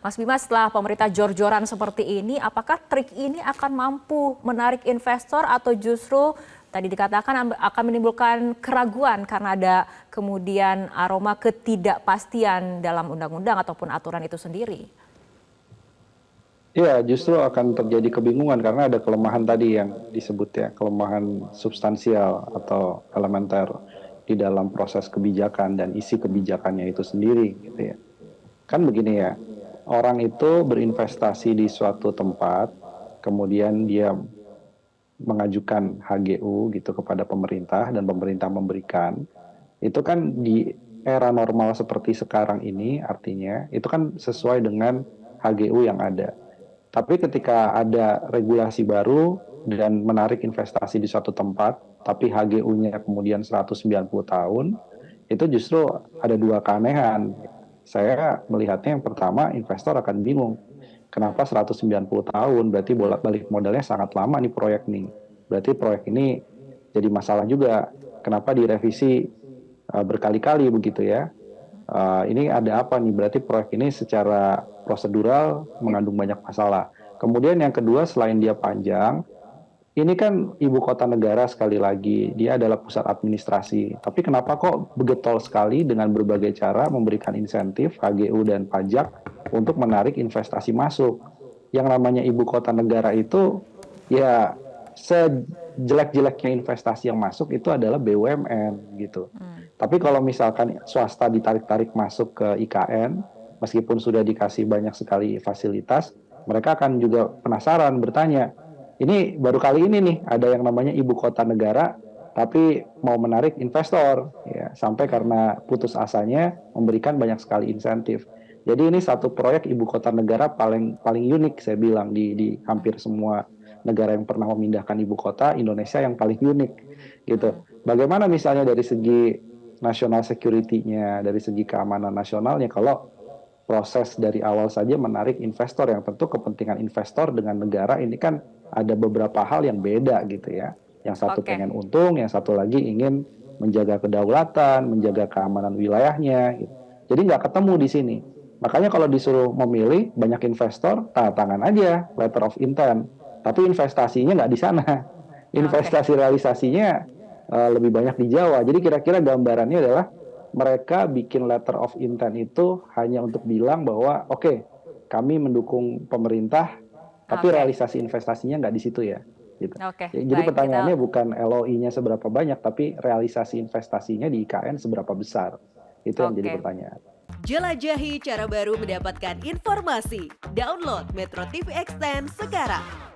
Mas Bima, setelah pemerintah jor-joran seperti ini, apakah trik ini akan mampu menarik investor atau justru tadi dikatakan akan menimbulkan keraguan karena ada kemudian aroma ketidakpastian dalam undang-undang ataupun aturan itu sendiri? Iya, justru akan terjadi kebingungan karena ada kelemahan tadi yang disebut ya, kelemahan substansial atau elementer di dalam proses kebijakan dan isi kebijakannya itu sendiri gitu ya. Kan begini ya, orang itu berinvestasi di suatu tempat, kemudian dia mengajukan HGU gitu kepada pemerintah dan pemerintah memberikan. Itu kan di era normal seperti sekarang ini artinya itu kan sesuai dengan HGU yang ada. Tapi ketika ada regulasi baru dan menarik investasi di suatu tempat, tapi HGU-nya kemudian 190 tahun, itu justru ada dua keanehan. Saya melihatnya yang pertama, investor akan bingung. Kenapa 190 tahun? Berarti bolak-balik modalnya sangat lama nih proyek nih. Berarti proyek ini jadi masalah juga. Kenapa direvisi berkali-kali begitu ya? Ini ada apa nih? Berarti proyek ini secara prosedural mengandung banyak masalah. Kemudian yang kedua, selain dia panjang, ini kan ibu kota negara sekali lagi, dia adalah pusat administrasi. Tapi kenapa kok begetol sekali dengan berbagai cara memberikan insentif, HGU dan pajak untuk menarik investasi masuk? Yang namanya ibu kota negara itu, ya sejelek-jeleknya investasi yang masuk itu adalah BUMN gitu. Tapi kalau misalkan swasta ditarik-tarik masuk ke IKN, meskipun sudah dikasih banyak sekali fasilitas, mereka akan juga penasaran bertanya, ini baru kali ini nih ada yang namanya ibu kota negara, tapi mau menarik investor, ya, sampai karena putus asanya memberikan banyak sekali insentif. Jadi ini satu proyek ibu kota negara paling unik saya bilang di hampir semua negara yang pernah memindahkan ibu kota, Indonesia yang paling unik gitu. Bagaimana misalnya dari segi national security-nya, dari segi keamanan nasionalnya, kalau proses dari awal saja menarik investor, yang tentu kepentingan investor dengan negara ini kan ada beberapa hal yang beda gitu ya. Yang satu Oke, pengen untung, yang satu lagi ingin menjaga kedaulatan, menjaga keamanan wilayahnya. Gitu. Jadi nggak ketemu di sini. Makanya kalau disuruh memilih banyak investor, tanda tangan aja letter of intent. Tapi investasinya nggak di sana. oke. Investasi realisasinya lebih banyak di Jawa. Jadi kira-kira gambarannya adalah mereka bikin letter of intent itu hanya untuk bilang bahwa oke, kami mendukung pemerintah, tapi Oke, realisasi investasinya nggak di situ ya. Gitu. oke, Jadi baik kita pertanyaannya bukan LOI-nya seberapa banyak, tapi realisasi investasinya di IKN seberapa besar. Itu yang jadi oke. pertanyaan. Jelajahi cara baru mendapatkan informasi. Download Metro TV Extend sekarang.